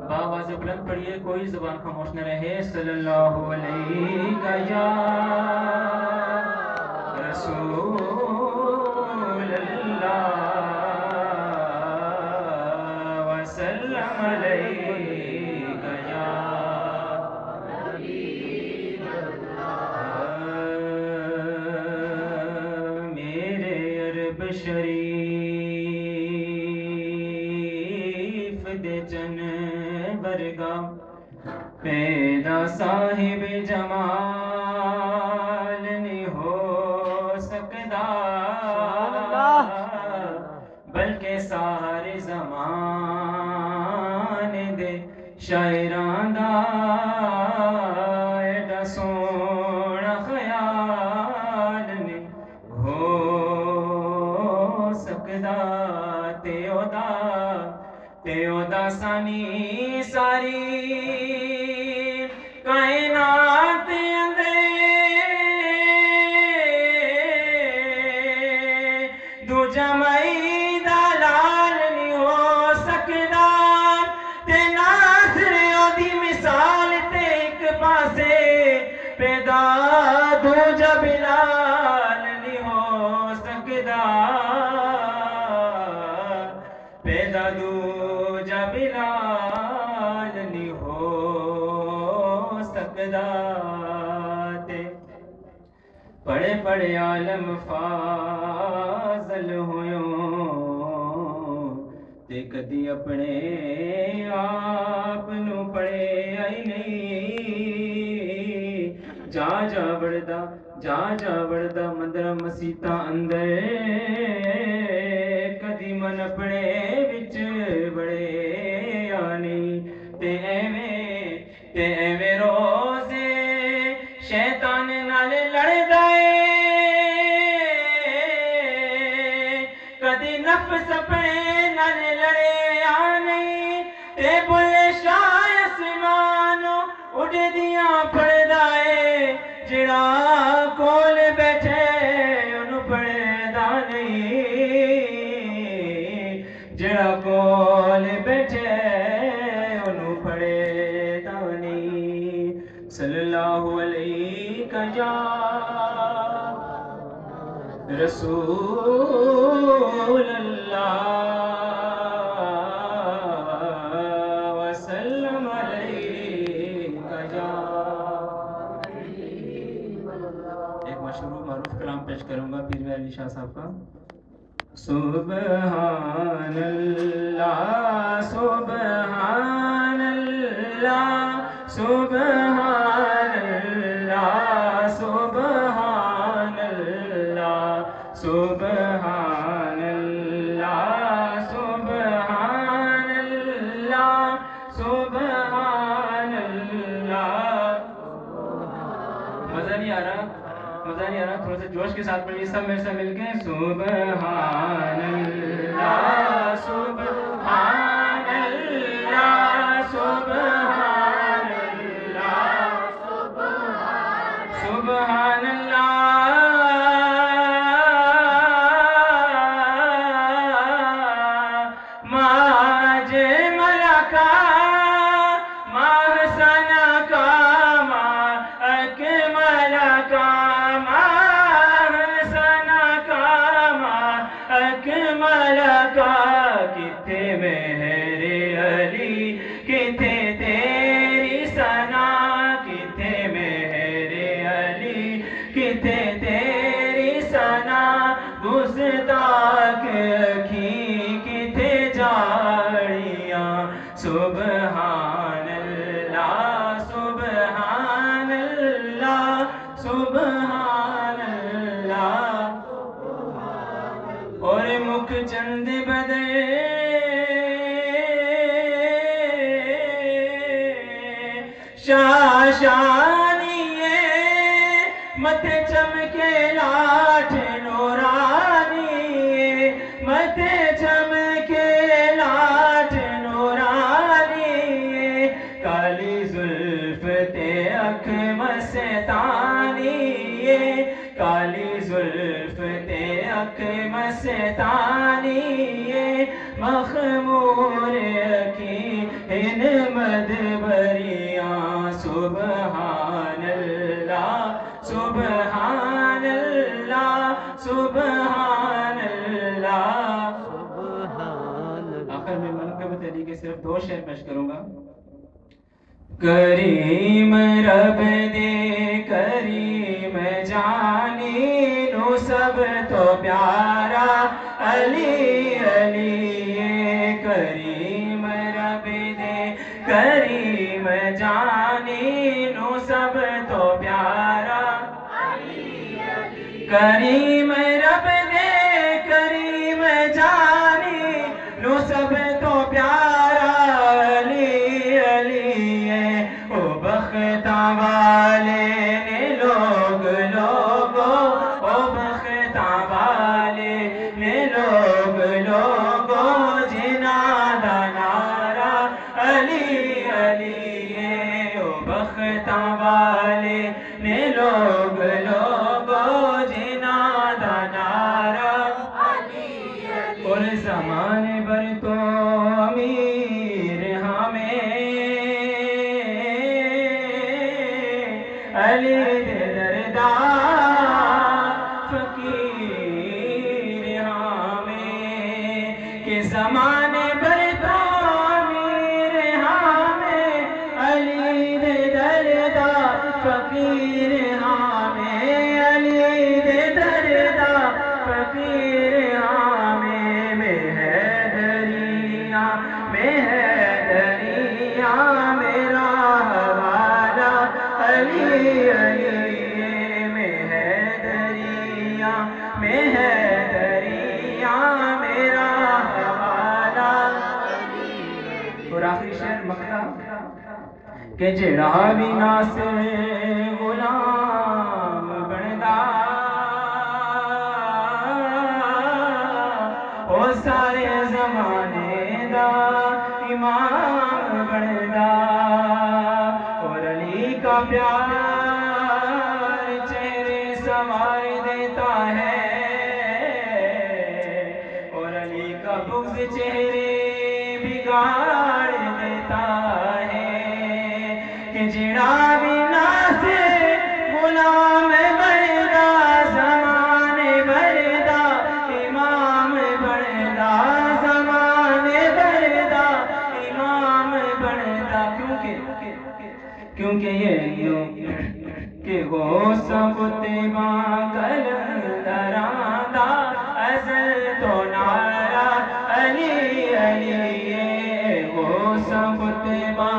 باواز بلند پڑھیے، کوئی زبان خاموش نہ رہے۔ صلی اللہ علیہ یا رسول اللہ وسلم علیہ یا حبیب اللہ۔ میرے عرب شریف دے چن برگا پیدا صاحب جمال نہیں ہو سکتا، بلکہ سارے زمانے دے شاعراں دا ایڈا سونا خیال نہیں ہو سکتا۔ تے او دا سانی ساری کائنات اندر دو جمعی دا لال نہیں ہو سکدا، تے ناصر او دی مثال تے ایک پاسے پیدا دو جب لال نہیں ہو سکدا، پیدا دو جب لال نہیں ہو سکدا۔ تے پڑے پڑے عالم فاضل ہویوں، تے کدی اپنے آپ نو پڑے آئی نہیں، جا جا بڑھدا مندرہ مسیتاں اندر، کدی من اپنے وچ بڑے آنی، تے ایویں روزے شیطان نال لڑدا اے، کدی نفس اپنے نال لڑے آنی، تے بلے شاہ اسمانوں اڑدیاں پڑھدا اے، جڑا کول بیٹھے انہوں پڑھدا نہیں، جڑا کول بیٹھے انہوں پڑھدا نہیں۔ صلی اللہ علیہ یا رسول اللہ وسلم علیہ یا ایک مشہور معروف کلام پیش کروں گا پیر علی شاہ صاحب کا۔ سبحان اللہ سبحان اللہ سبحان اللہ سبحان اللہ سبحان اللہ سبحان اللہ سبحان اللہ۔ مزہ نہیں آ رہا، تھوڑا سا جوش کے ساتھ پڑھیے سب میرے سے مل کے۔ سبحان اللہ سبحان اللہ سبحان اللہ سبحان اللہ۔ ماج ملکا ما حسنا کا ما اکمل کا ما حسنا کا ما اکمل کا، کتے مہر علی کتے تیری ثنا، کتے مہر علی کتے تیری ثنا، گستاخ اکھیں کتے جاڑیاں۔ سبحان اللہ سبحان اللہ سبحان اللہ۔ اور مکھ چند بدر شاشانیے، متھے چمکے لاٹھ نورانی، متھے چمکے لاٹھ نورانی، کالی زلف تے اکھ مستانی، کالی زلف تے اکھ مستانی، مخمور کی جن مدبریاں سبحان اللہ سبحان اللہ سبحان اللہ سبحان آخر میں منقبت علی کے صرف 2 شعر پیش کروں گا. کریم رب دے کریم جانی نو سب تو پیارا علی علی کریم رب دے کریم جانی نو سب تو پیارا علی علی کریم رب دے کریم جانی نو سب تو پیارا علی علی او بختاں والے نے لوگ لوگو او بختاں والے نے لوگ لوگو جناں دا نعرہ علی علی او بختاں والے نے لوگ لوگو جناں دا نعرہ علی علی اور زمانے بھر تو امیر ہمیں علی دے دردار فقیر ہمیں کہ زمانے بھر تو امیر ہمیں علی دے دردار فقیر ہمیں علی دے دردار فقیر ہمیں میں ہے دریا میرا حوالہ علی علی میں ہے دریا میرا حوالہ. اور آخری شعر مقطع کہ جڑا بھی ناصر غلام بندا او سارے زمانے دا امام بندا اور علی کا پیار چہرے سنوار دیتا ہے اور علی کا بغض چہرے بگاڑ دیتا ہے کہ جڑا بھی ناصر غلام بندا زمانے بندا امام بندا زمانے بندا امام بندا کیونکہ یہ یوں کہ غوث قطبہ کلندراں دا ازل تو نعرہ علی علی غوث قطبہ